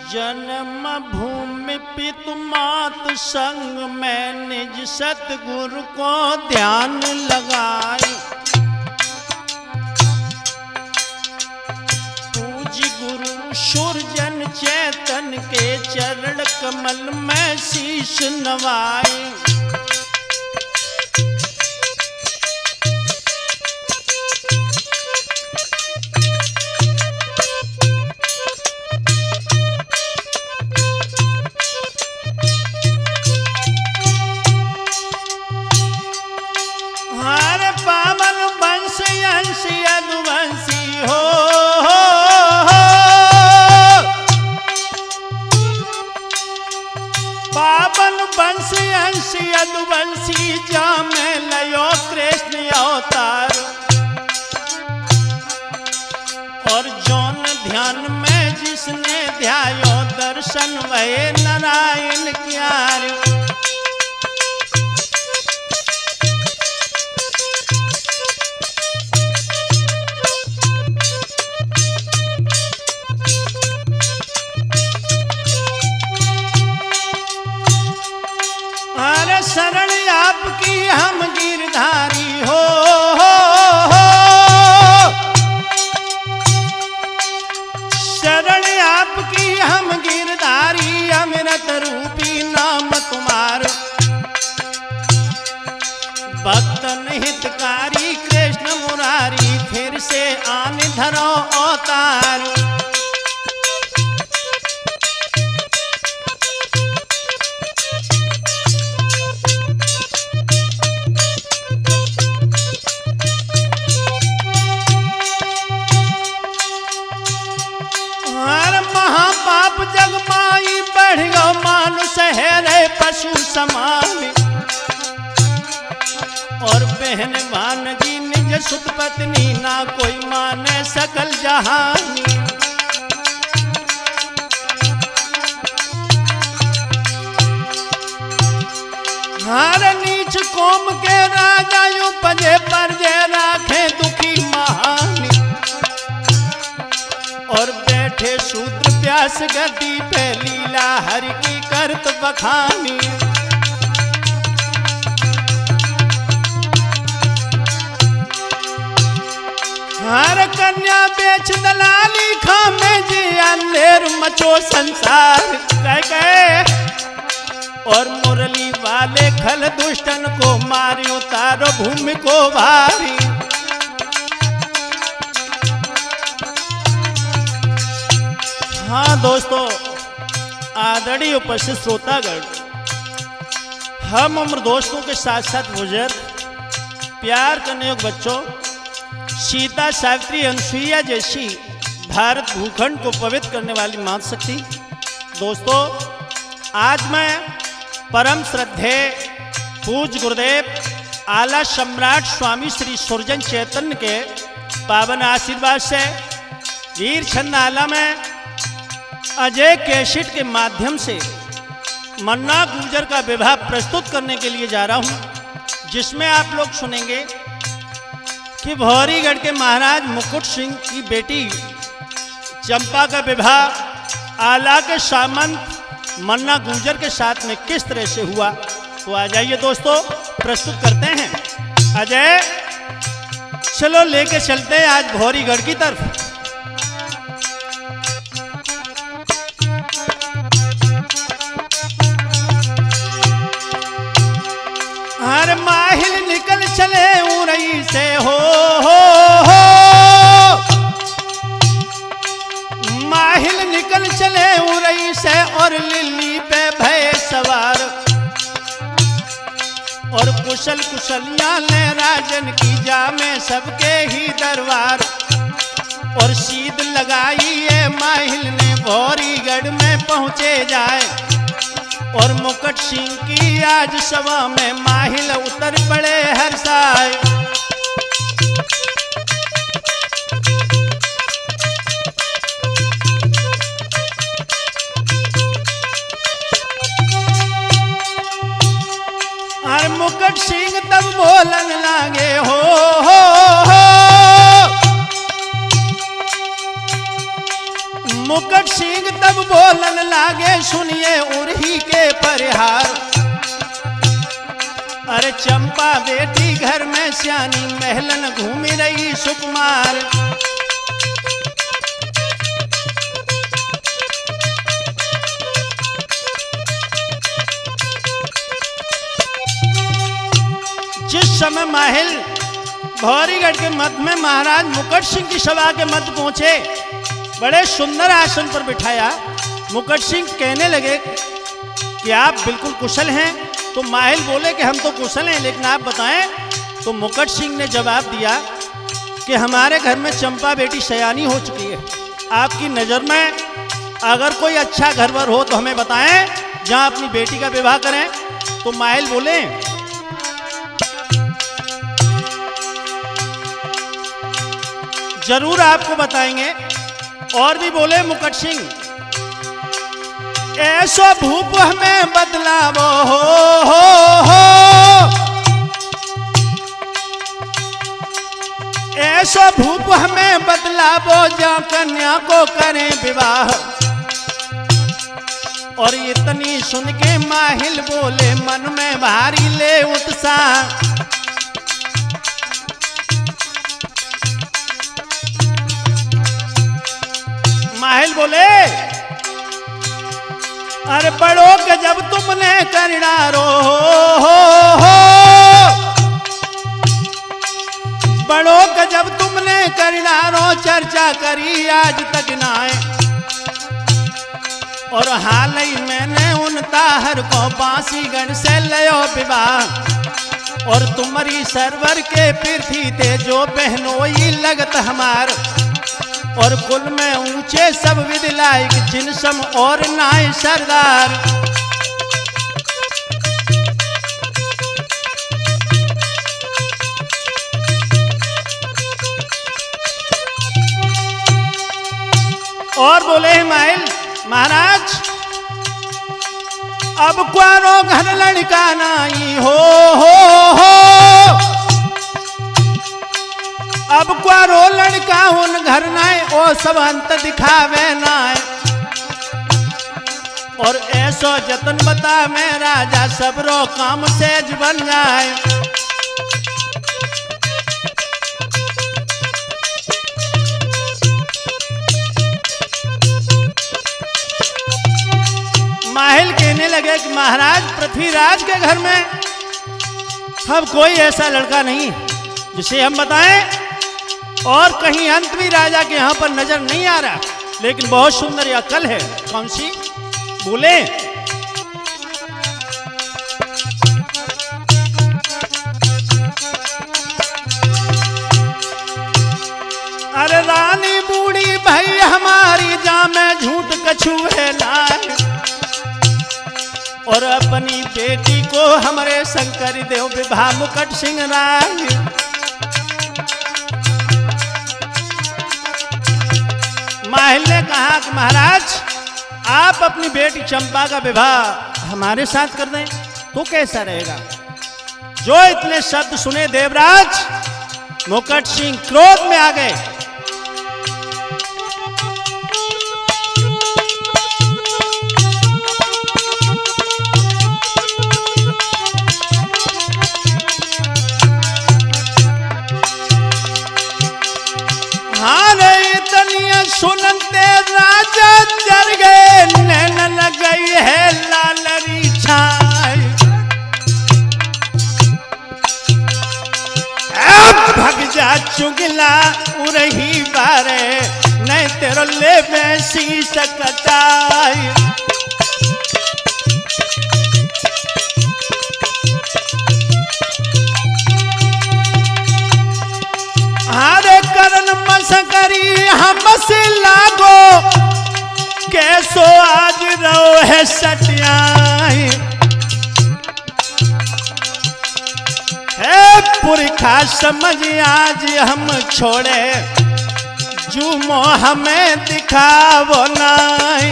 जन्म भूमि पितु मात संग में निज सतगुरु को ध्यान लगाई। पूज गुरु सुरजन चेतन के चरण कमल में शीश नवाई। पावन वंश अंश यदुवंशी हो, पावन वंश अंश यदुवंशी जामे लयो कृष्ण अवतार। और जौन ध्यान में जिसने ध्यायो दर्शन वहे नारायण क्यार। शरण आपकी हम गिरधारी हो, शरण आपकी हम गिरधारी। अमृत रूपी नाम तुम्हार भक्तन हितकारी कृष्ण मुरारी। फिर से आन धरो अवतार। महापाप जग माई बढ़ गो मानुष है रे पशु समान। और बहन भानजी निज सुत पत्नी ना कोई माने सकल जहानी। हर नीच कोम के राजा यू पजे पर जे राखे दुखी महानी। और बैठे शूद्र प्यास गद्दी पे लीला हरि की करत बखानी। हर कन्या बेच दलाली खामे जी अंधेर मचो संसार कह गए। और मुरली वाले खल दुष्टन को मारी उतारो भूमि को भारी। हाँ दोस्तों, आदरणीय उपस्थित श्रोतागण, हम उम्र दोस्तों के साथ साथ बुजुर्ग, प्यार करने योग्य बच्चों, सीता सावित्री अनुसुईया जैसी भारत भूखंड को पवित्र करने वाली मातृशक्ति। दोस्तों, आज मैं परम श्रद्धेय पूज्य गुरुदेव आला सम्राट स्वामी श्री सुरजन चैतन्य के पावन आशीर्वाद से वीर छंद आला में अजय कैसेट के माध्यम से मन्ना गुर्जर का विवाह प्रस्तुत करने के लिए जा रहा हूं, जिसमें आप लोग सुनेंगे कि भौरीगढ़ के महाराज मुकुट सिंह की बेटी चंपा का विवाह आला के सामंत मन्ना गुर्जर के साथ में किस तरह से हुआ। तो आ जाइए दोस्तों, प्रस्तुत करते हैं। अजय चलो लेके चलते हैं आज भौरीगढ़ की तरफ। हर माहिल निकल चले उरई से हो, माहिल निकल चले उरई से। और लिल्ली पे भय सवार। और कुशल कुशलियां ले राजन की जा में सबके ही दरबार। और सीध लगाई है माहिल ने भौरीगढ़ में पहुंचे जाए। और मुकुट सिंह की आज सभा में माहिल उतर पड़े हर्षाए। और मुकुट सिंह तब बोलन लागे हो, मुकुट सिंह तब बोलन लागे सुनिए उरही के परिहार। अरे चंपा बेटी घर में सियानी महलन घूमी रही सुकुमार। जिस समय माहिल भौरीगढ़ के मध्य में महाराज मुकुट सिंह की सभा के मध्य पहुंचे, बड़े सुंदर आसन पर बिठाया। मुकुट सिंह कहने लगे कि आप बिल्कुल कुशल हैं। तो माहिल बोले कि हम तो कुशल हैं, लेकिन आप बताएं। तो मुकुट सिंह ने जवाब दिया कि हमारे घर में चंपा बेटी सयानी हो चुकी है। आपकी नज़र में अगर कोई अच्छा घरवर हो तो हमें बताएं, जहां अपनी बेटी का विवाह करें। तो माहिल बोले जरूर आपको बताएंगे। और भी बोले मुकुट सिंह, ऐसो भूप हमें बदलावो हो। ऐसो भूप हमें बदलावो, जा कन्या को करें विवाह। और इतनी सुन के माहिल बोले मन में भारी ले उत्साह। माहिल बोले अरे बड़ो गजब तुमने करनारो हो। बड़ो गजब तुमने करनारो, चर्चा करी आज तक नाए। और हाल ही मैंने उन ताहर को बांसीगढ़ से लयो विवाह। और तुम्हारी सरवर के पृथ्वी थे जो बहनोई लगत हमार। और कुल में ऊंचे सब विदिलायक जिनसम और नाय सरदार। और बोले माइल महाराज अब क्वारो घर लड़का नाई हो। अब क्वारो लड़का उन घर नाय, ओ सब अंत दिखावे नाय। और ऐसो जतन बता मैं राजा सबरो काम सेज बन जाए। माहिल कहने लगे कि महाराज पृथ्वीराज के घर में अब कोई ऐसा लड़का नहीं जिसे हम बताएं। और कहीं अंत भी राजा के यहां पर नजर नहीं आ रहा, लेकिन बहुत सुंदर यह कल है। कौन सी? बोले अरे रानी बूढ़ी भाई हमारी जामे झूठ कछु है लाए। और अपनी बेटी को हमारे शंकर देव विवाह मुकुट सिंह राय। माहिल ने कहा कि महाराज आप अपनी बेटी चंपा का विवाह हमारे साथ कर दें तो कैसा रहेगा। जो इतने शब्द सुने देवराज मुकुट सिंह क्रोध में आ गए। सुनते राजा जर गए, नैन लग गई है लालरी छाई। भग जा चुगला उरही बारे, नहीं तेरो ले में शीश कटाई। हारे करन मसकरी हमसे लागो, कैसो आज रो है सटियाई। है पुरखा समझ आज हम छोड़े, जुमो हमें दिखावो नाई।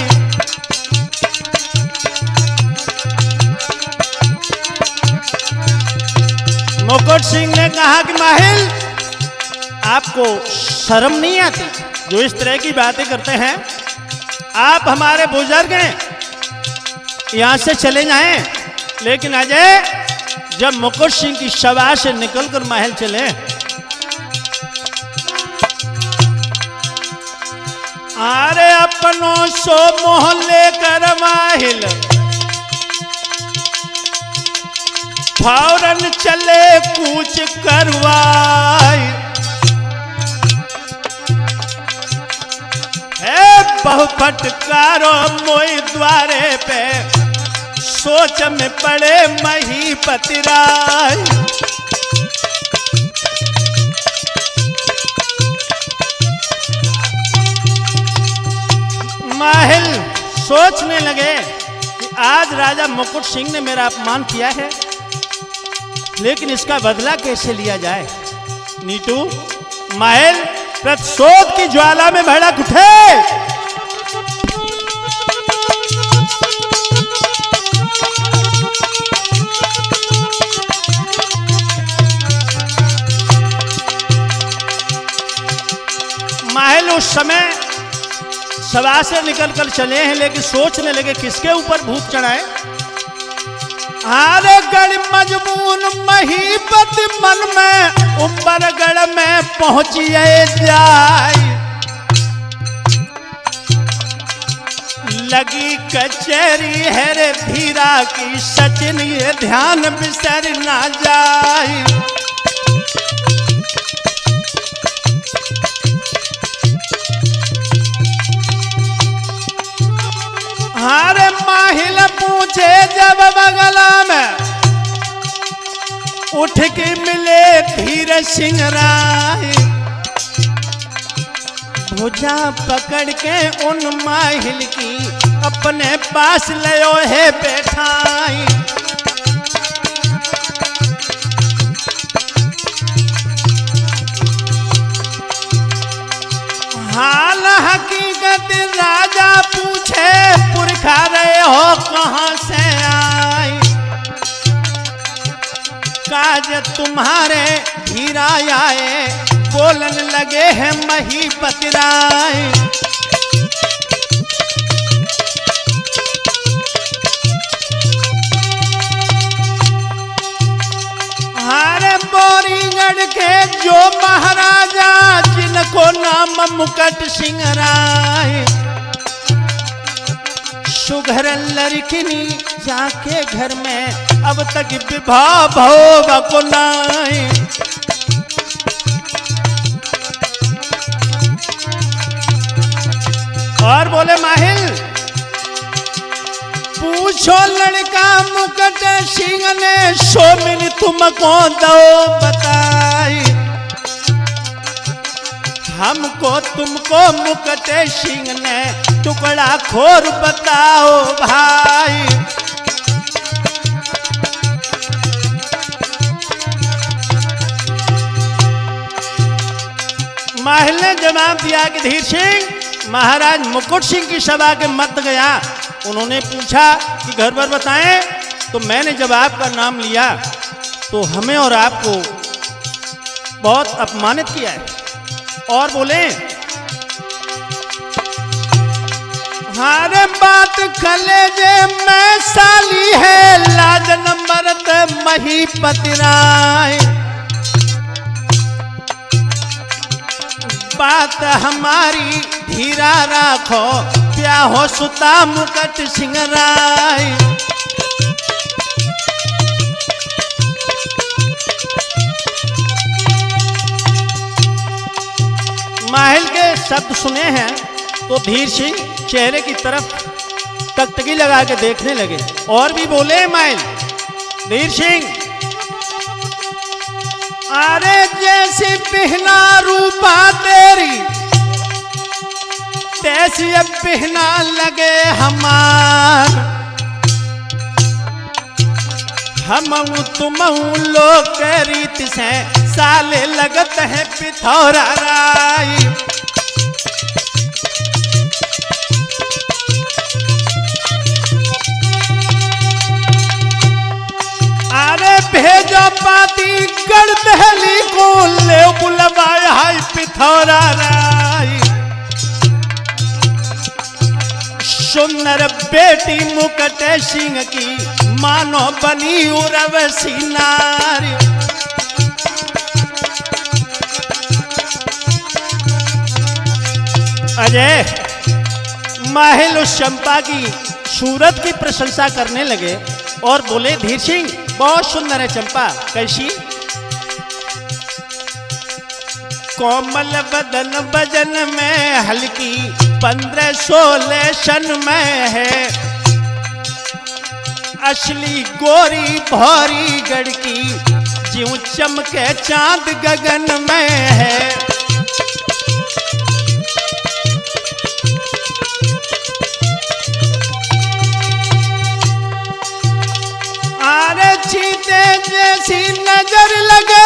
मुकुट सिंह ने कहा कि माहिल आपको शर्म नहीं आती जो इस तरह की बातें करते हैं। आप हमारे बुजुर्ग हैं, यहां से चले जाएं। लेकिन अजय जब मुकुट सिंह की सभा से निकलकर महल चले, अरे अपनों सो मोहल्ले कर माहिल फौरन चले कूच करवाई। है बहु फटकारो मोई द्वारे पे, सोच में पड़े महीपति राय। माहिल सोचने लगे कि आज राजा मुकुट सिंह ने मेरा अपमान किया है, लेकिन इसका बदला कैसे लिया जाए। नीटू माहिल प्रतिशोध की ज्वाला में भड़क उठे। माहिल उस समय सभा से निकलकर चले हैं, लेकिन सोचने लगे किसके ऊपर भूत चढ़ाए। आरे गढ़ मजबून महीपति मन में उम्बरगढ़ में पहुंचिए जाए। लगी कचहरी है रे धीरा की, सचिन ये ध्यान बिसर ना जाए। हारे माहिल पूछे जब बगला में, उठ के मिले धीर सिंह राय। भुजा पकड़ के उन माहिल की अपने पास लियो है बैठाई। हाल हकीकत राजा पूछे, पुरखा रहे हो कहां से आई। काज तुम्हारे धीरा आए, बोलन लगे हैं महीपति राय। हारे बोरीगढ़ के जो महाराजा, जिनको नाम मुकुट सिंह राय। सुघर लड़किनी जाके घर में, अब तक विवाह भोग को नाई। और बोले माहिल पूछो लड़का मुकुट सिंह ने, सोमिन तुमको दो बताई। हमको तुमको मुकुट सिंह ने टुकड़ा खोर बताओ भाई। माहिल ने जवाब दिया कि धीर सिंह महाराज मुकुट सिंह की सभा के मत गया। उन्होंने पूछा कि घर पर बताएं, तो मैंने जब आपका नाम लिया तो हमें और आपको बहुत अपमानित किया है। और बोले हारे बात कलेजे में साली है, लाज नंबरत महीपति राय। बात हमारी धीरा राखो, प्याहो सुता मुकुट सिंह राय। माहिल के शब्द सुने हैं तो धीर सिंह चेहरे की तरफ टकटकी लगा के देखने लगे और भी बोले माहिल धीर सिंह, अरे जैसी पहना रूपा तेरी, तैसी अब पहना लगे हमार। हम तुम लोग के रीत से साले लगत है पिथौरा राय। अरे भेजो पाती गढ़ दहली को, ले बुलवाया है पिथौरा राय। सुंदर बेटी मुकुट सिंह की मानो बनी उर्वशी नारी। अजय महल उस चंपा की सूरत की प्रशंसा करने लगे और बोले धीर सिंह बहुत सुंदर है चंपा। कैसी? कोमल बदन बजन में हल्की 15-16 सन में है। असली गोरी भौरी गड़की ज्यों चमके चांद गगन में है। आरे चीते जैसी नजर लगे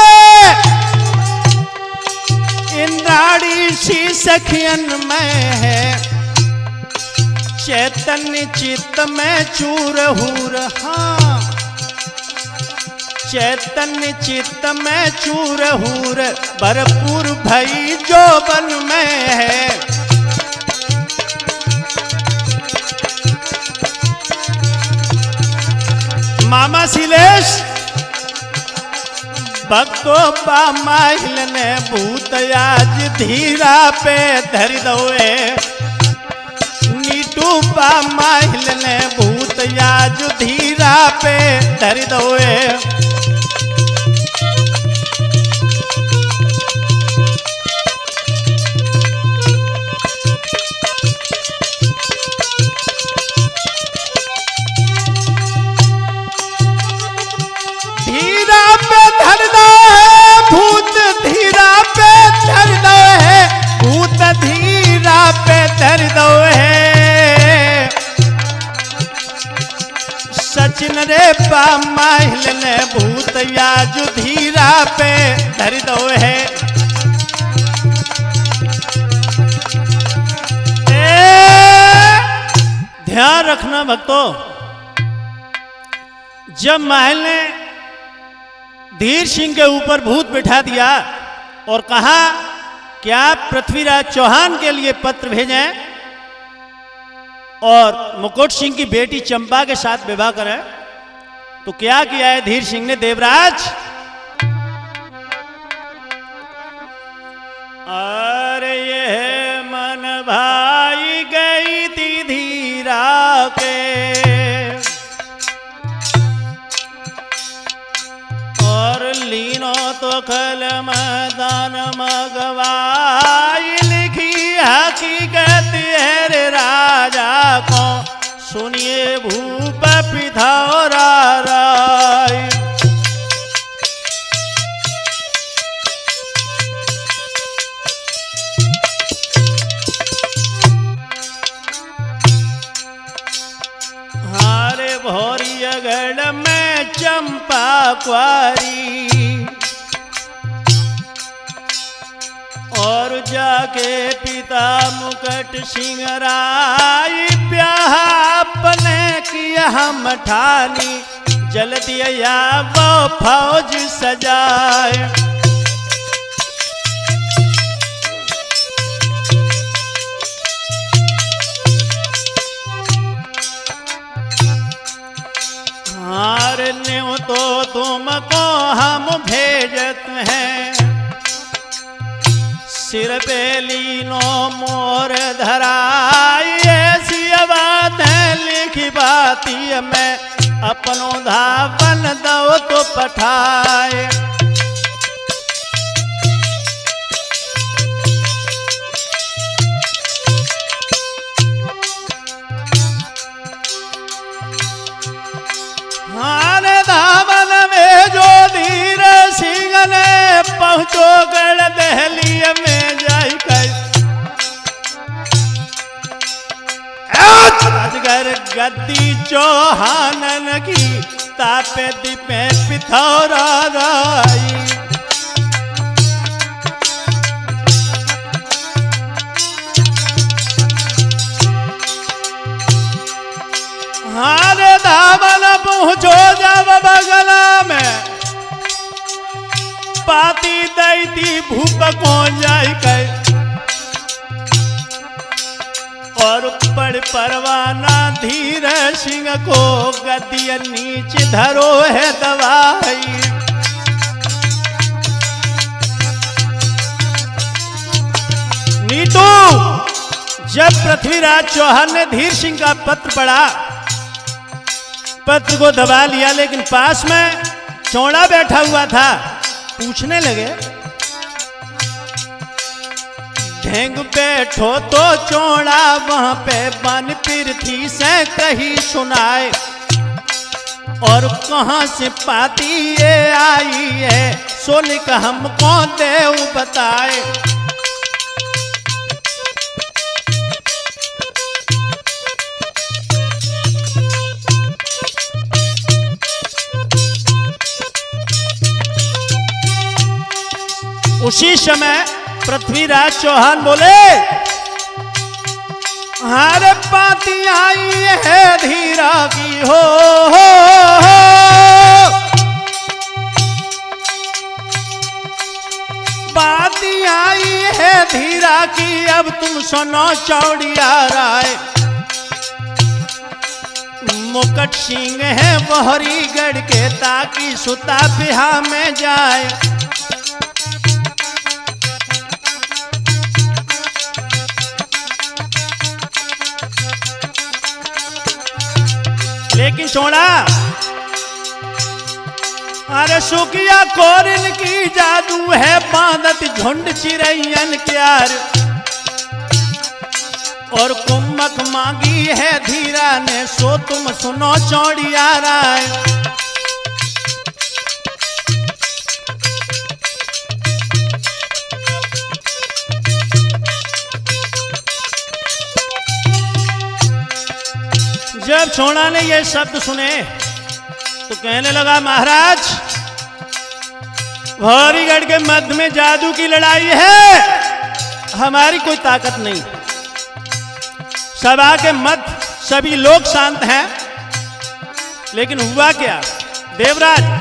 इंद्राणी सी सखियन में है। चैतन्य चित्त में चूर हूर, हाँ चैतन्य चित्त में चूर हूर भरपूर भई जोबन में है। मामा शिलेश भक्तो बा माहिल ने भूत आज धीरा पे धर दोए। नीटू बा माहिल ने भूत आज धीरा पे धर दोए। धीरा पे धर दो है भूत, धीरा पे धर दो है भूत, धीरा पे धर दो है। सचिन रे बा माहिल ने भूत आज धीरा पे धर दो है। ध्यान रखना भक्तों, जब महल ने धीर सिंह के ऊपर भूत बिठा दिया और कहा कि आप पृथ्वीराज चौहान के लिए पत्र भेजें और मुकुट सिंह की बेटी चंपा के साथ विवाह करें, तो क्या किया है धीर सिंह ने? देवराज अरे ये मन भाई गई थी धीरा के लीनो तो खल मैदान मगवाई। लिखी हकीकत है रे राजा को सुनिए भूप पिथौरा राय। हारे भौरी अगड़ में चंपा क्वारी और जाके पिता मुकुट सिंह राय ब्याह अपने किया हम ठानी। जल्दी या वो फौज सजाए। हारने तो तुमको हम भेजत हैं। सिर पे लीनो मोर धराई। ऐसी बात है लिखी बाती में अपनों धावन दो तो पठाए। हारे धावन में जो धीर सिंह ने पहुंचो गढ़ दहली में जाई कर। राजगर गद्दी चौहानन की तापे दीपे पिथौरा राई। हारे धावन पहुंचो जब बगला में पाती दैती भूप को जाई कर। और पड़ परवाना धीर सिंह को गद्दिया नीच धरो है दवाई। नीटू, जब पृथ्वीराज चौहान ने धीर सिंह का पत्र पढ़ा, पत्र को दबा लिया, लेकिन पास में चौड़ा बैठा हुआ था। पूछने लगे, ढेंग बैठो तो चौड़ा वहां पे बन पृथ्वी से कही सुनाए, और कहां से पाती ये आई है सोनिक हमको देव बताए। उसी समय पृथ्वीराज चौहान बोले, हारे पाती आई है धीरा की हो, पाती आई है धीरा की, अब तुम सुनो चौड़िया राय। मुकट सिंह है बहरी गढ़ के, ताकि सुता बिहा में जाए। लेकिन चौड़ा, अरे सुकिया कोरिन की जादू है, बांधत झुंड चिरैयन प्यार, और कुम्मक मांगी है धीरा ने, सो तुम सुनो चौड़िया राय। जब चौड़ा ने ये शब्द सुने तो कहने लगा, महाराज भौरीगढ़ के मध्य में जादू की लड़ाई है, हमारी कोई ताकत नहीं। सभा के मध्य सभी लोग शांत हैं, लेकिन हुआ क्या देवराज,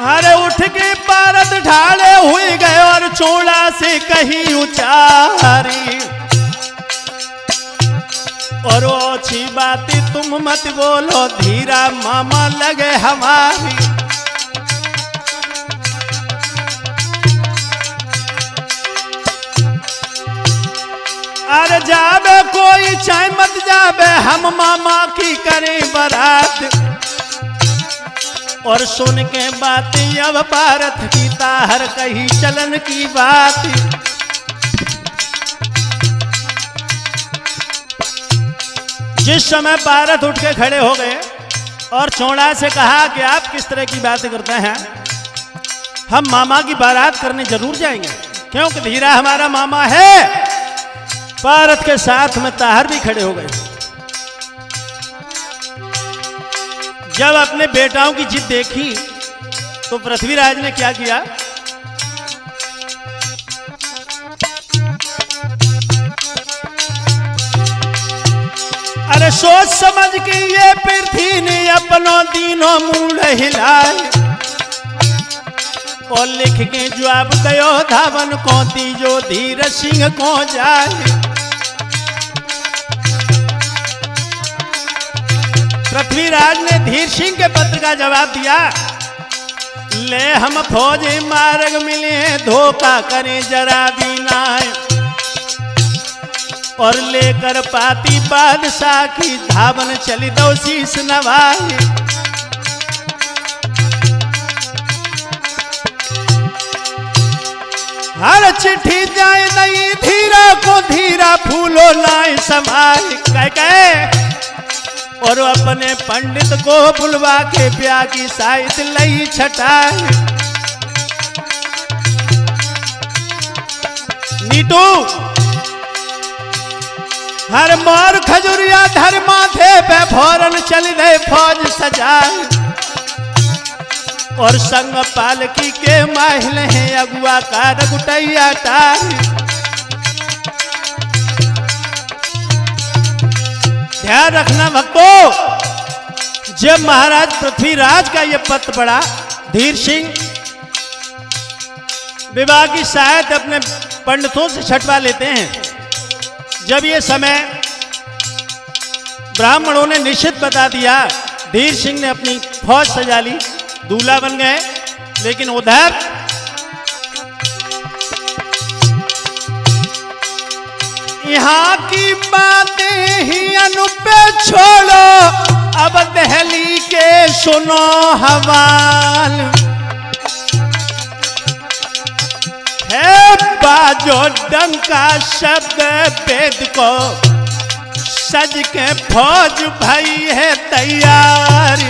अरे उठ के पारद ढाले हुए गए, और चौड़ा से कहीं उचारी, और अच्छी बातें तुम मत बोलो धीरा मामा लगे हमारी। अरे जाबे कोई चाहे मत जाबे, हम मामा की करें बारात, और सुन के बातें अब भारत की ताहर कही चलन की बात। जिस समय भारत उठ के खड़े हो गए और चौड़ा से कहा कि आप किस तरह की बातें करते हैं, हम मामा की बारात करने जरूर जाएंगे, क्योंकि धीरा हमारा मामा है। भारत के साथ में ताहर भी खड़े हो गए। जब अपने बेटाओं की जिद देखी तो पृथ्वीराज ने क्या किया, अरे सोच समझ के ये पृथ्वी ने अपनों तीनों मूड हिलाए, और लिख के जवाब दयो धावन को तीजो धीर सिंह को जाए। पृथ्वीराज ने धीर सिंह के पत्र का जवाब दिया, ले हम फौज मार्ग मिले, धोखा करें जरा भी ना, और लेकर पाती बादशाह की धावन चली दो शीश नवाई। हर चिट्ठी जाए नहीं धीरा को, धीरा फूलो लाए समाए कह कहे, और अपने पंडित को बुलवा के ब्याह की साइड लई छटाए। नीटू, हर मोर खजुरिया धर माथे पे फौरन चल गए फौज सजाए, और संग पालकी के महल है अगुआ का रगुटैया टार। ध्यान रखना भक्तों, जब महाराज पृथ्वीराज का यह पत्र पढ़ा, धीर सिंह विवाह की शायद अपने पंडितों से छटवा लेते हैं। जब ये समय ब्राह्मणों ने निश्चित बता दिया, धीर सिंह ने अपनी फौज सजा ली, दूल्हा बन गए। लेकिन उधर यहाँ की बातें ही अनुपे छोड़ो, अब दहली के सुनो हवाल। है बाजो डंका शब्द वेद को, सज के फौज भाई है तैयार।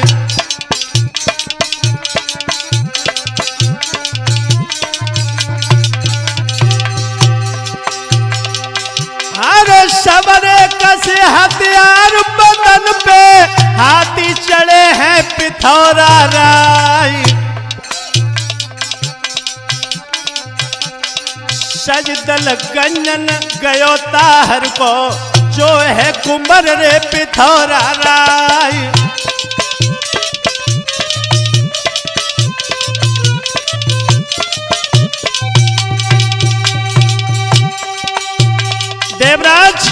अरे सबरे कसे हथियार बदन पे, हाथी चढ़े हैं पिथौरा राय। सज दल गंजन गयो ताहर को, जो है कुंवर रे पिथौरा राय। देवराज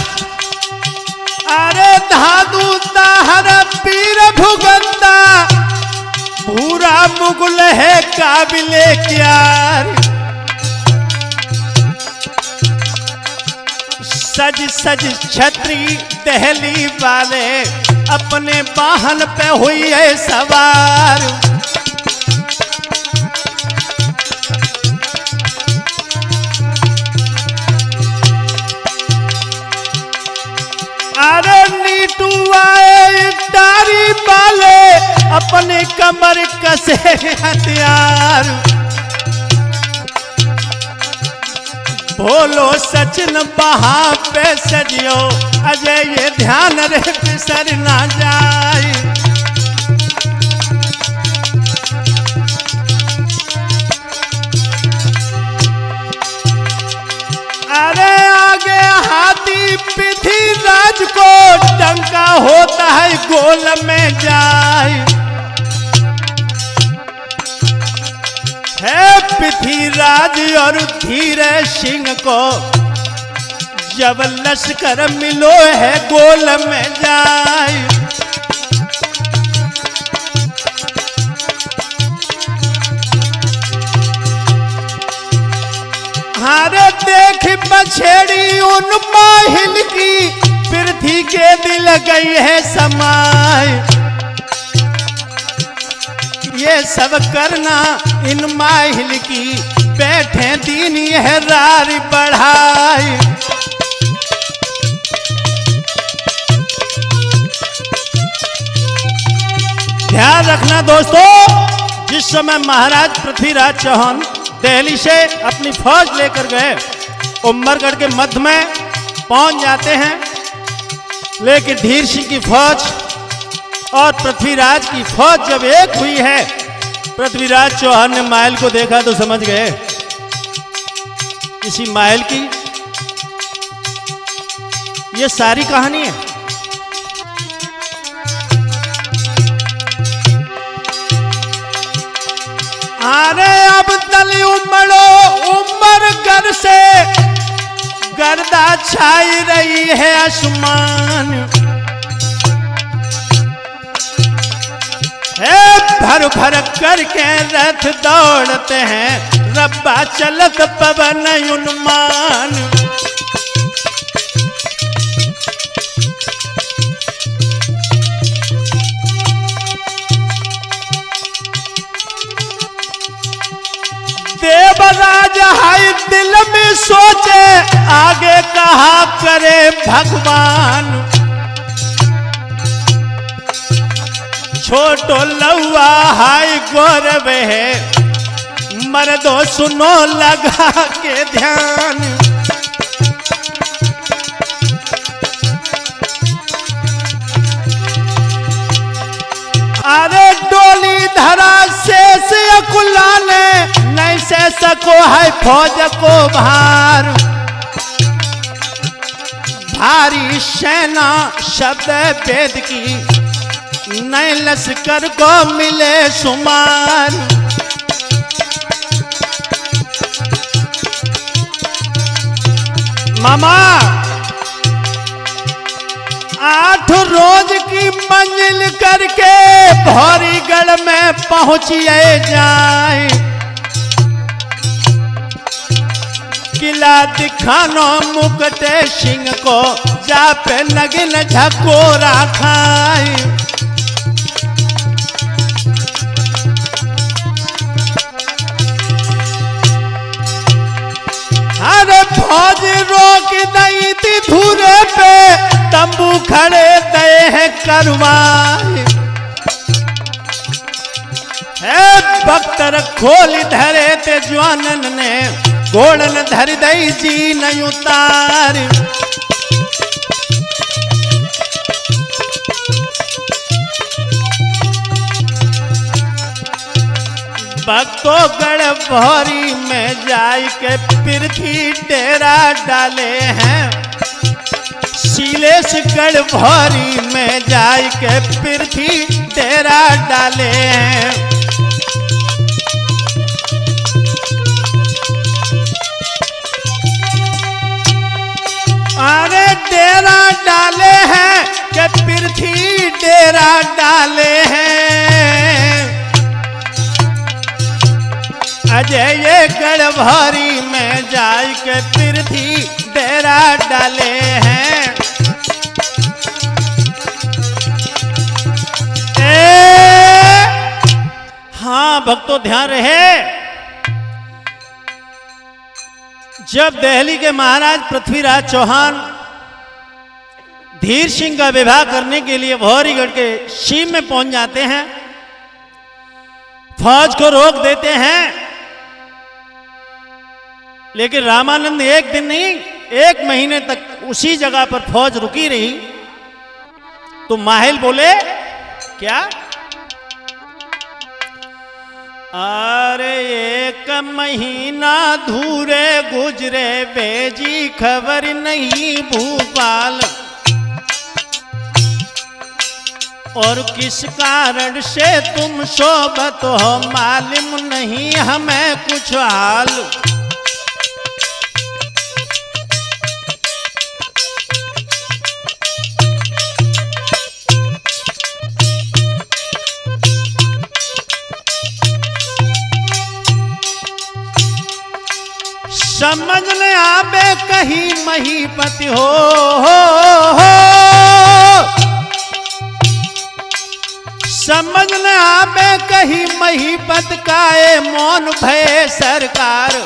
अरे धादु ताहर पीर भुगंदा, भूरा मुगल है काबिले क्यार। सज सज छतरी दहली वाले, अपने वाहन पे हुई है सवार। अरे नीटू आए टारी वाले, अपने कमर कसे हथियार। बोलो सचिन बहा पे सजियो, अजय ये ध्यान रे बिसर ना जाए। अरे आगे हाथी पिथी राज को, डंका होता है गोल में जाए। है पृथ्वीराज और धीर सिंह को, जब लश्कर मिलो है गोल में जाए। हारे देख बछेड़ी उन माहिल की, पृथ्वी के दिल गई है समाय। ये सब करना इन माहिल की, बैठे दीन यह रारी बढ़ाई। ध्यान रखना दोस्तों, जिस समय महाराज पृथ्वीराज चौहान दिल्ली से अपनी फौज लेकर गए, उमरगढ़ के मध्य में पहुंच जाते हैं। लेकिन धीर सिंह की फौज और पृथ्वीराज की फौज जब एक हुई है, पृथ्वीराज चौहान ने महल को देखा तो समझ गए इसी महल की ये सारी कहानी है। अरे अब तली उमड़ो उमरगढ़ से, गर्दा छाई रही है आसमान। भर भर करके रथ दौड़ते हैं, रब्बा चलत पवन उन्मान। देवराज हाय दिल में सोचे, आगे कहा करे भगवान। छोटो लौआ हाय गौरव है, मर्दो सुनो लगा के ध्यान। अरे डोली धरा शेष अकुलाने, नहीं से सको है फौज को भार। भारी सेना शब्द वेद की, नए लश्कर को मिले सुमार। मामा 8 रोज की मंजिल करके भौरीगढ़ में पहुंचिए जाए, किला दिखानो मुकुट सिंह को, जा पे नगिन झकोरा खाए। अरे फौज रोक दी थी धूरे पे, तंबू खड़े दे हैं करवाए। बख्तर खोल धरे ते जवानन ने, घोड़न धर दई जी नहीं उतार। भक्तोगढ़ भौरी में जाय के पृथ्वी डेरा डाले हैं, शीलेशगढ़ भौरी में जाय के पृथ्वी डेरा डाले हैं। अरे डेरा डाले हैं के पृथ्वी डेरा डाले हैं। अजय ये गढ़ भौरी में जाय के पृथ्वी डेरा डाले हैं। हाँ भक्तों ध्यान रहे, जब दिल्ली के महाराज पृथ्वीराज चौहान धीर सिंह का विवाह करने के लिए भौरीगढ़ के सीम में पहुंच जाते हैं, फौज को रोक देते हैं, लेकिन रामानंद एक दिन नहीं 1 महीने तक उसी जगह पर फौज रुकी रही। तो माहिल बोले क्या? अरे 1 महीना धूरे गुजरे बेजी, खबर नहीं भूपाल, और किस कारण से तुम सोबत हो, मालूम नहीं हमें कुछ हाल। समझ न आवे कहीं महीपति हो, समझ न आवे कहीं महीपत काए मौन भय सरकार,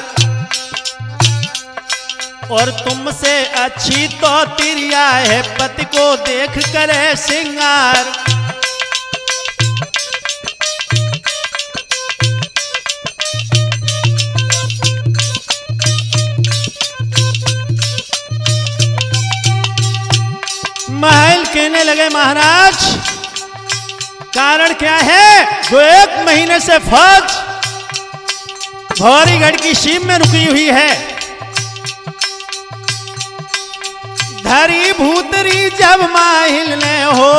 और तुमसे अच्छी तो तिरिया है पति को देख करे सिंगार। महल कहने लगे महाराज कारण क्या है, जो 1 महीने से फौज भौरीगढ़ की सीम में रुकी हुई है, धरी भूतरी जब माहिल ने हो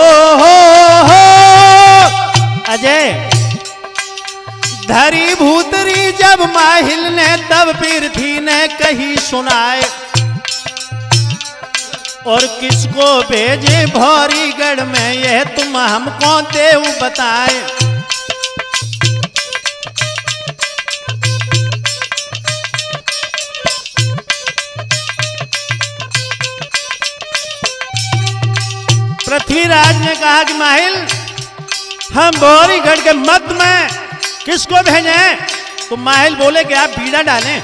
अजय, धरी भूतरी जब माहिल ने तब पृथ्वी ने कही सुनाए, और किसको भेजे भौरीगढ़ में यह तुम हमको देव बताए। पृथ्वीराज ने कहा कि माहिल हम भौरीगढ़ के मध्य में किसको भेजें? तो माहिल बोले कि आप बीड़ा डालें।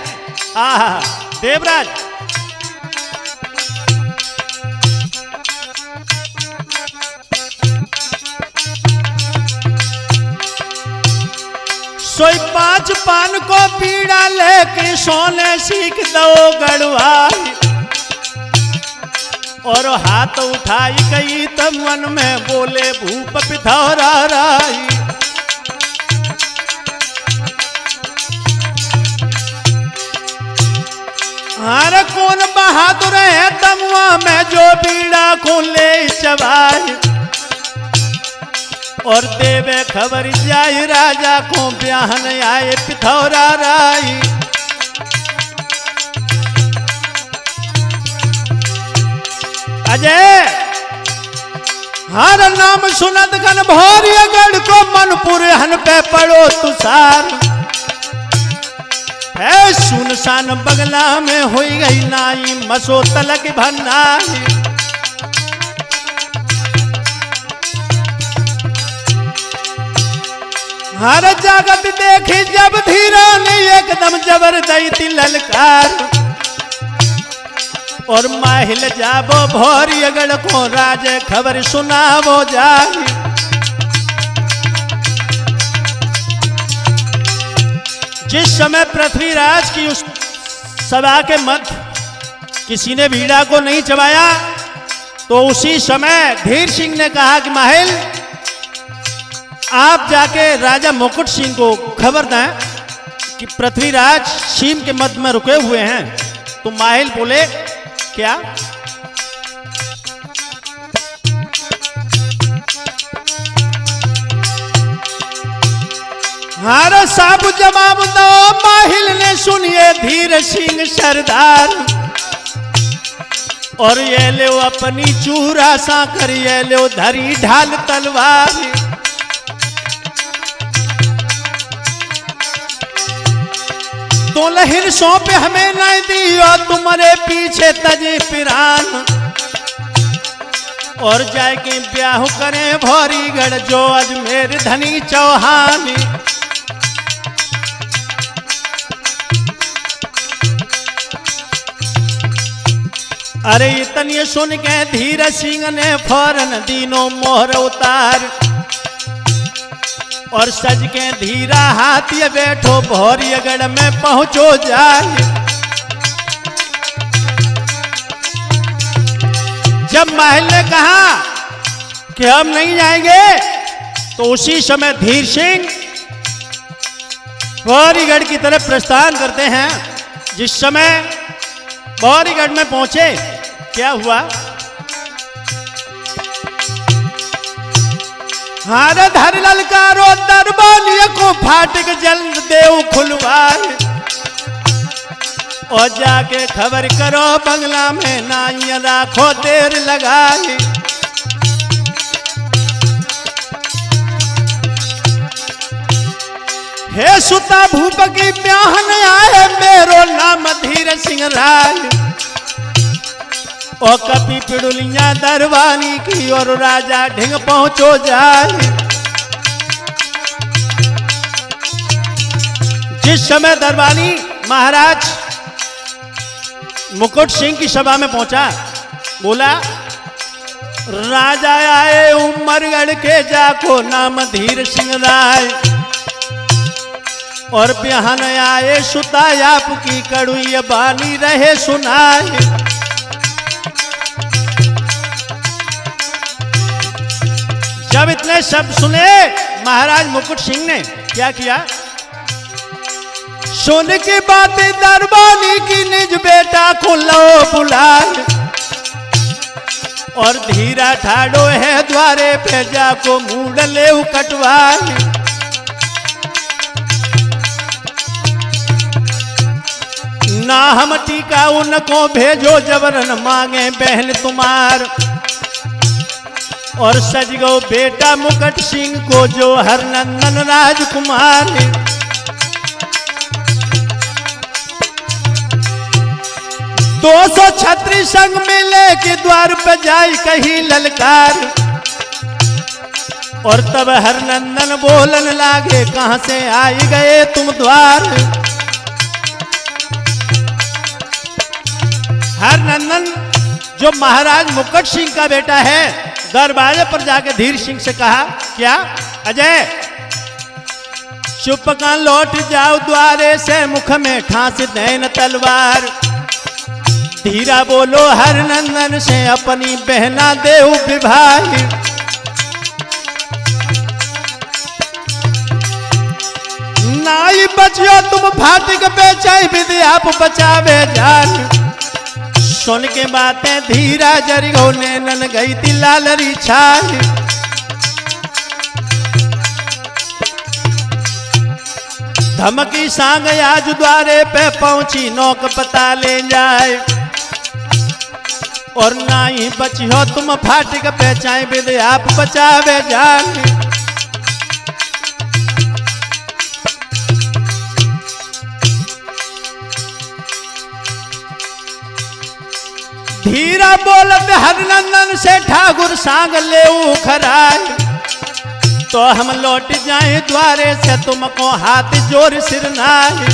आहा देवराज सोई 5 पान को पीड़ा लेके सोने सीख दो गढ़वाई, और हाथ उठाई गई तब मन में बोले भूप पिथौरा राई। हार कौन बहादुर है तमुआ में जो पीड़ा को ले चबाई, और देवे खबर जाय राजा को ब्याहन आए पिथौरा राई। अजय हर नाम सुनत गन भौरियगढ़ को मनपुर हन पे पड़ो तुषार है सुनसान बगला में हुई गई नाई मसो तलक भन्नाई हर जागत देखी जब धीरा ने एकदम जबरदस्ती ललकार और माहिल जाबो भौरियगढ़ को राज खबर सुनावो जाई जिस समय पृथ्वीराज की उस सभा के मध्य किसी ने भीड़ा को नहीं चबाया तो उसी समय धीर सिंह ने कहा कि माहिल आप जाके राजा मुकुट सिंह को खबर दें कि पृथ्वीराज शीम के मध्य में रुके हुए हैं। तो माहिल बोले क्या? हर साब जवाब दो माहिल ने सुनिए धीर सिंह सरदार और ये ले अपनी चूरा सा कर ये ले धरी ढाल तलवार तो लहिर सौंपे हमें नहीं दी और तुम्हारे पीछे तजे पिरान और जाके ब्याह करें भौरीगढ़ जो अजमेर धनी चौहान अरे इतनी सुन के धीर सिंह ने फौरन दीनों मोहर उतार और सज के धीरा हाथी बैठो भौरियगढ़ में पहुंचो जाए। जब महल ने कहा कि हम नहीं जाएंगे तो उसी समय धीर सिंह भौरिगढ़ की तरफ प्रस्थान करते हैं। जिस समय भौरिगढ़ में पहुंचे क्या हुआ? हार धर ललकारो दरबानिया को फाटक जल्द देव खुलवाए और जाके खबर करो बंगला में नाइया राखो देर लगाए। हे सुता भूप की ब्याहन आए मेरो नाम धीर सिंह राय और कपी पिड़ुलिया दरबानी की और राजा ढिंग पहुंचो जाए। जिस समय दरबानी महाराज मुकुट सिंह की सभा में पहुंचा बोला राजा आए उमरगढ़ के जाको नाम धीर सिंह राय और बिहान आए सुता आपकी कड़ुई बानी रहे सुनाए। जब इतने शब्द सुने महाराज मुकुट सिंह ने क्या किया? सुन की बातें दरबानी की निज बेटा को लो बुलाए और धीरा ठाड़ो है द्वारे पे जाको मूड ले कटवाए। ना हम टीका उनको भेजो जबरन मांगे बहन तुम्हार और सज गो बेटा मुकुट सिंह को जो हरनंदन राजकुमार। 200 छत्री संग मिले के द्वार पर जाई कही ललकार और तब हरनंदन बोलन लागे कहां से आई गए तुम द्वार। हरनंदन जो महाराज मुकुट सिंह का बेटा है दरबारे पर जाके धीर सिंह से कहा क्या अजय चुप कान लौट जाओ द्वारे से मुख में ठांस देन तलवार। धीरा बोलो हरनंदन से अपनी बहना देव विवाह। नाई बचियो तुम फाटिक बेचाई विधि आप बचावे जान। सुन के बातें धीरा जरी हो नैनन गई थी लालरी छाल। धमकी सांग आज द्वारे पे पहुंची नौक पता ले जाए और ना ही बचियो तुम फाटिक पहचाए विद आप बचावे जानी। धीरा बोलत हरनंदन से ठाकुर सांग ले खराय, तो हम लौट जाए द्वारे से तुमको हाथ जोर सिर नाय।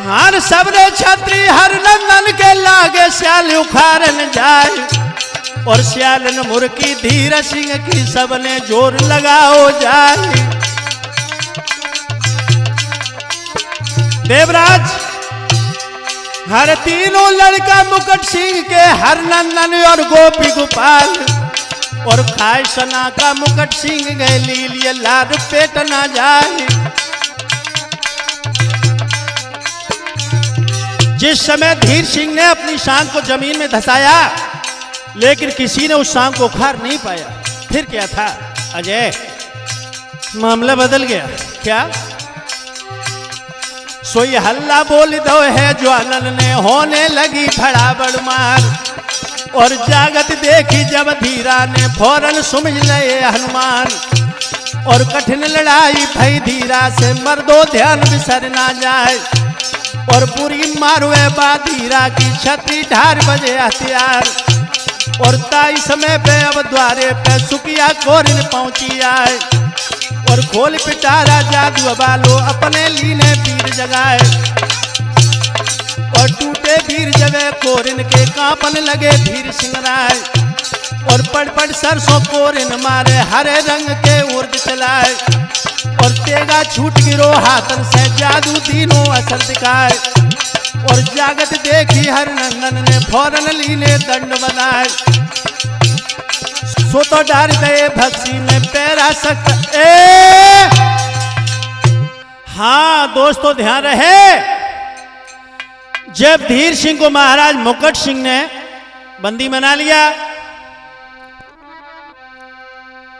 हर सबरे छत्री हरनंदन के लागे श्याल उखाड़न जाए, और श्यालन मुर्की धीर सिंह की सबने जोर लगाओ जाए। देवराज हर तीनों लड़का मुकुट सिंह के हरनंदन और गोपी गोपाल, और खाए सना का मुकुट सिंह गए लीलिए लाद पेट ना जाए। जिस समय धीर सिंह ने अपनी शांग को जमीन में धसाया, लेकिन किसी ने उस शांग को उखाड़ नहीं पाया। फिर क्या था अजय, मामला बदल गया क्या? सोई हल्ला बोल दो है ज्वालन ने होने लगी फड़ाबड़ मार, और जागत देखी जब धीरा ने फौरन समझ ले हनुमान, और कठिन लड़ाई भई धीरा से मर्दो ध्यान बिसर ना जाए, और पूरी मारुए बाधीरा की छत्री ढार बजे हथियार, और ताई समय पे अब द्वारे पे सुकिया कोरिन पहुंची आए, और खोल पिटारा जादू बालो अपने लीने वीर जगाए, और टूटे वीर जगह कोरिन के कांपन लगे धीर सिंह राय, और पड़ पड़ सरसों कोरिन मारे हरे रंग के उर्द चलाए, और तेगा छूट गिरो हाथन से जादू तीनों असर दिखाए, और जागत देखी हरनंदन ने फौरन लीने दंड बनाए, सो तो डार गए भक्सी में पैरा सकता। हाँ दोस्तों ध्यान रहे, जब धीर सिंह को महाराज मुकुट सिंह ने बंदी बना लिया,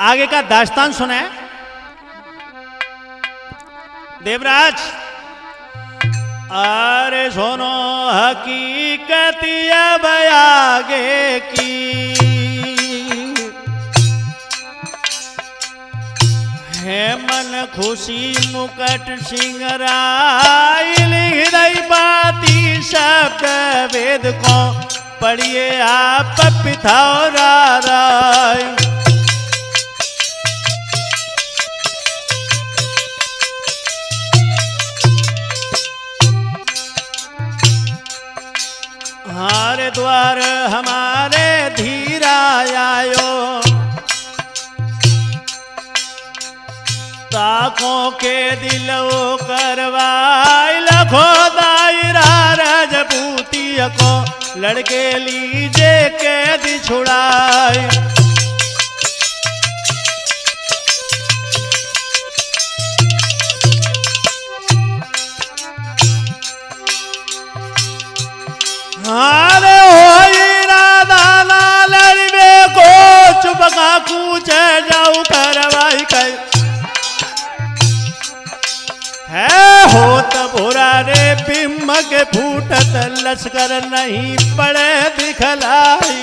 आगे का दास्तान सुने देवराज। अरे सुनो हकीकत अब आगे की, है मन खुशी मुकुट सिंह राय, हृदय बाती शब्द वेद को पढ़िए आप पिथौरा राय। हमारे द्वार हमारे धीरा आयो, ताकों के दिलो करवाई, लखो दायरा रजपूती को लड़के लीजे कैद छुड़ाई। हारे होई राधा लड़वे को चुपका कूचे जाऊ करवाई कई, है होत भोरा रे बिम्ब के फूटत लश्कर नहीं पड़े दिखलाई।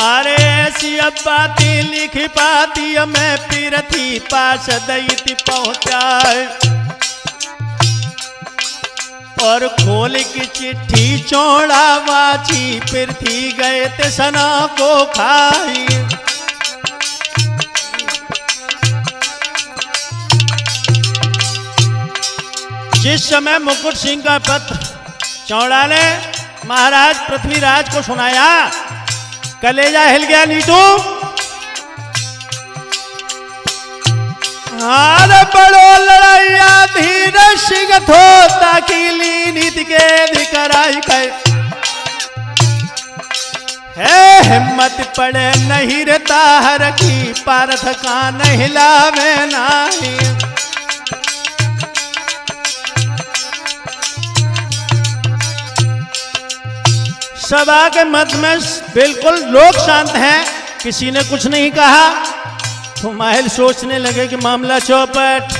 अरे ऐसी अब बाती लिखी पाती मैं पीरथी पास दैती पहुंचाए, और खोल की चिट्ठी चौड़ा वाची पृथ्वी गए ते सना को खाई। जिस समय मुकुट सिंह का पत्र चौड़ा ने महाराज पृथ्वीराज को सुनाया, कलेजा हिल गया नीतू। हार बड़ो लड़ाइया धीर सिंह थोता की नीति के दिकराई कई, है हिम्मत पड़े नहीं रहता हर की पारथ का नहीं लावे नाही। सभा के मध्य में बिल्कुल लोग शांत हैं, किसी ने कुछ नहीं कहा तो माहिल सोचने लगे कि मामला चौपट।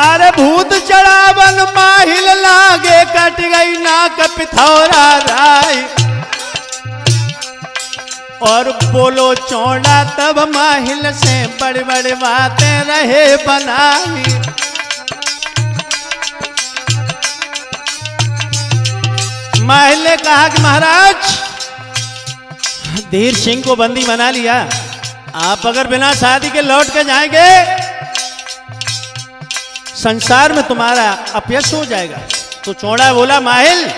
अरे भूत चढ़ावन माहिल लागे, कट गई नाक पिथौरा राय। और बोलो चौड़ा तब माहिल से बड़ी बड़ी बातें रहे बनाई। माहिल ने कहा कि महाराज धीर सिंह को बंदी बना लिया, आप अगर बिना शादी के लौट के जाएंगे संसार में तुम्हारा अपयश हो जाएगा। तो चौड़ा बोला माहिल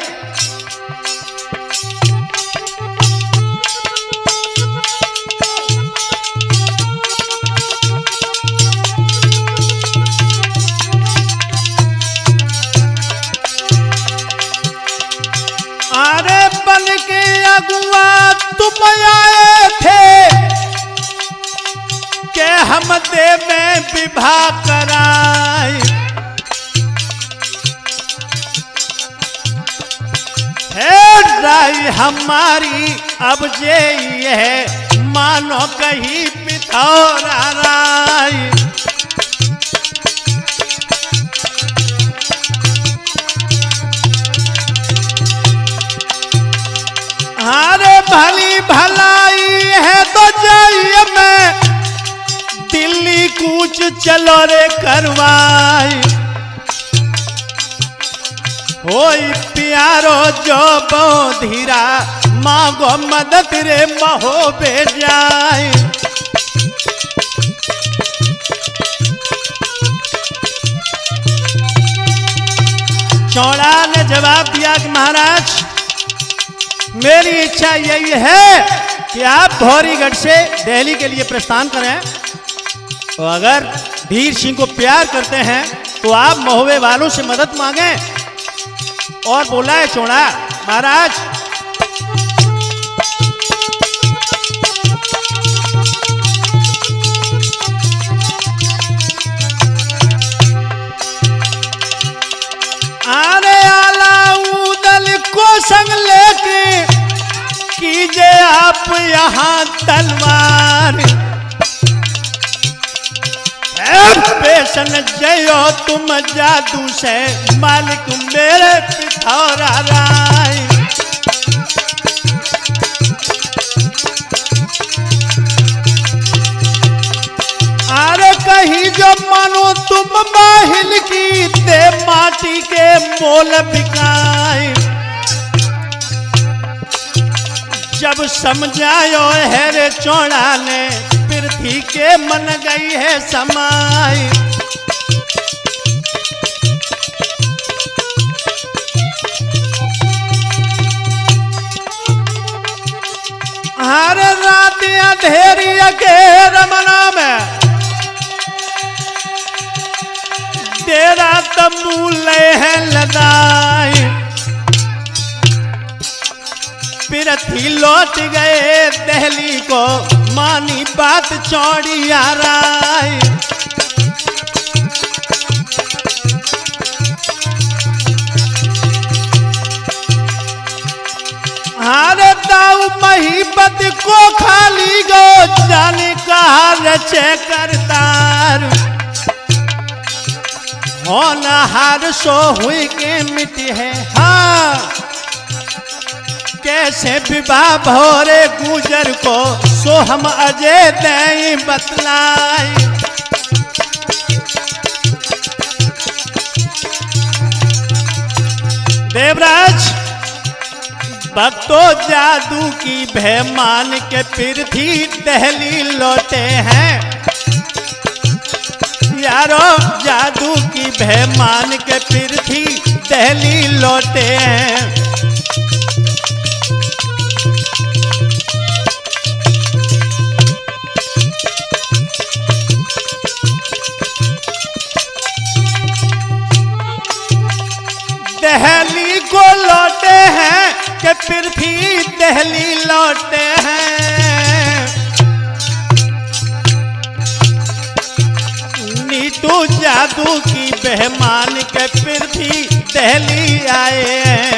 अरे बन के अगुआ तुम आए थे के हम दे में विवाह कराए। है राय हमारी अब जे है मानो कहीं पिथौरा राय। अरे भली भलाई है तो जाइए मैं दिल्ली कूच चलो रे करवाई। होई प्यारो जो बोधीरा मांगो मदद रे महो बे जाए। चौड़ा ने जवाब दिया कि महाराज मेरी इच्छा यही है कि आप भौरीगढ़ से दिल्ली के लिए प्रस्थान करें। तो अगर धीर सिंह को प्यार करते हैं तो आप महुए वालों से मदद मांगें। और बोला है चौड़ा महाराज आने अलाउद्दीन को संग लेके कीजिए आप यहाँ तलवार। पेशन जयो तुम जादू से मालिक मेरे पिथौरा राय। अरे कहीं जो मानो तुम माहिल की दे माटी के मोल बिकाए। जब समझायो है रे चौड़ा ने पृथ्वी के मन गई है समाई। हर रात अंधेरी के रमना में तेरा तंबू ले है लदाई। पृथ्वी लौट गए दिल्ली को मानी बात चौड़ी आ राय। हारे दाऊ महीबत को खाली गो जाने कहा रचे करतार। होनहार सो हुई के मिटी है हाँ कैसे विवाह भोरे गुजर को सो हम अजय दई बतलाई। देवराज भक्तों जादू की भय मान के पृथ्वी दिल्ली लौटे हैं। यारो जादू की भय मान के पृथ्वी दिल्ली लौटे हैं। दिल्ली को लौटे हैं कि पृथ्वी दिल्ली लौटे हैं। नीटू जादू की बेहमान के पृथ्वी दिल्ली आए हैं।